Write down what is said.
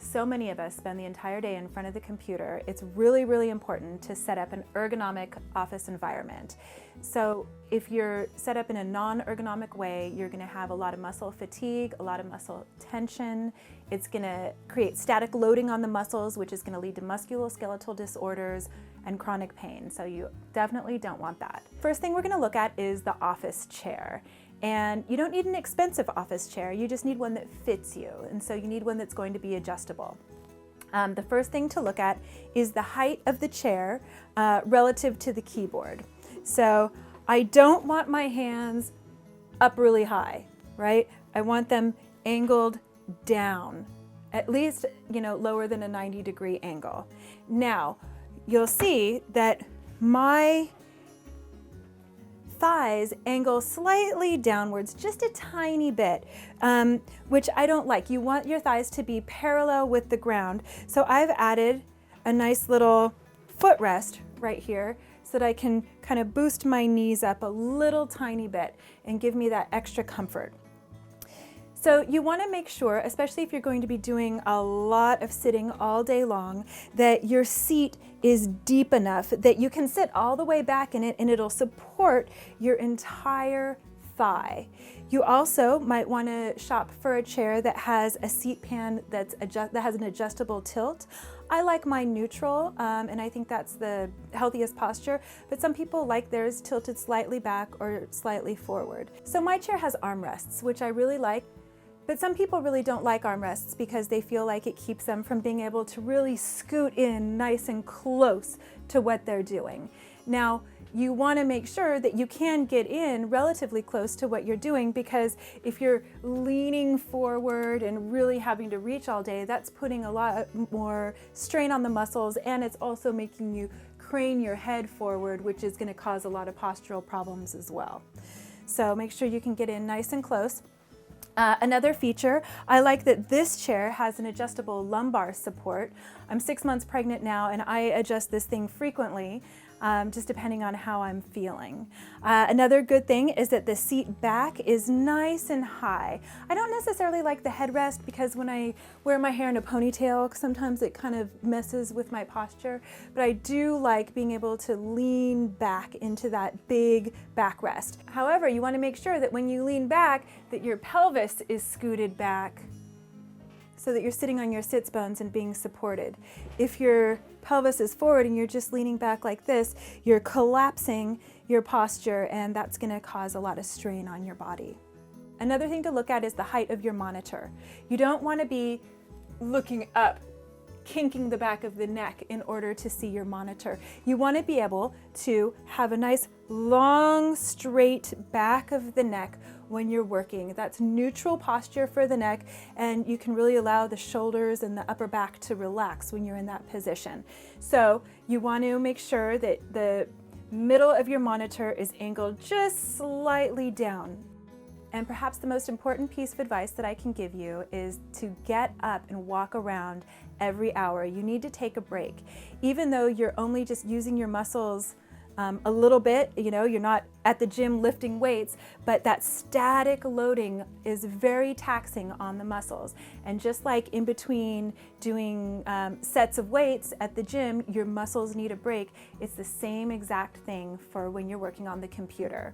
So many of us spend the entire day in front of the computer. It's really, really important to set up an ergonomic office environment. So if you're set up in a non-ergonomic way, you're gonna have a lot of muscle fatigue, a lot of muscle tension. It's gonna create static loading on the muscles, which is gonna lead to musculoskeletal disorders and chronic pain. So you definitely don't want that. First thing we're gonna look at is the office chair. And you don't need an expensive office chair, you just need one that fits you. And so you need one that's going to be adjustable. The first thing to look at is the height of the chair relative to the keyboard. So I don't want my hands up really high, right? I want them angled down, at least, lower than a 90-degree angle. Now, you'll see that my thighs angle slightly downwards, just a tiny bit, which I don't like. You want your thighs to be parallel with the ground. So I've added a nice little footrest right here so that I can kind of boost my knees up a little tiny bit and give me that extra comfort. So you want to make sure, especially if you're going to be doing a lot of sitting all day long, that your seat is deep enough that you can sit all the way back in it and it'll support your entire thigh. You also might want to shop for a chair that has a seat pan that has an adjustable tilt. I like mine neutral, and I think that's the healthiest posture, but some people like theirs tilted slightly back or slightly forward. So my chair has armrests, which I really like. But some people really don't like armrests because they feel like it keeps them from being able to really scoot in nice and close to what they're doing. Now, you want to make sure that you can get in relatively close to what you're doing, because if you're leaning forward and really having to reach all day, that's putting a lot more strain on the muscles, and it's also making you crane your head forward, which is going to cause a lot of postural problems as well. So make sure you can get in nice and close. Another feature, I like that this chair has an adjustable lumbar support. I'm 6 months pregnant now and I adjust this thing frequently, just depending on how I'm feeling. Another good thing is that the seat back is nice and high. I don't necessarily like the headrest because when I wear my hair in a ponytail, sometimes it kind of messes with my posture, but I do like being able to lean back into that big backrest. However, you want to make sure that when you lean back, that your pelvis is scooted back so that you're sitting on your sits bones and being supported. If your pelvis is forward and you're just leaning back like this, you're collapsing your posture, and that's going to cause a lot of strain on your body. Another thing to look at is the height of your monitor. You don't want to be looking up, kinking the back of the neck in order to see your monitor. You want to be able to have a nice long straight back of the neck when you're working. That's neutral posture for the neck, and you can really allow the shoulders and the upper back to relax when you're in that position. So you want to make sure that the middle of your monitor is angled just slightly down. And perhaps the most important piece of advice that I can give you is to get up and walk around every hour. You need to take a break. Even though you're only just using your muscles a little bit, you're not at the gym lifting weights, but that static loading is very taxing on the muscles. And just like in between doing sets of weights at the gym, your muscles need a break. It's the same exact thing for when you're working on the computer.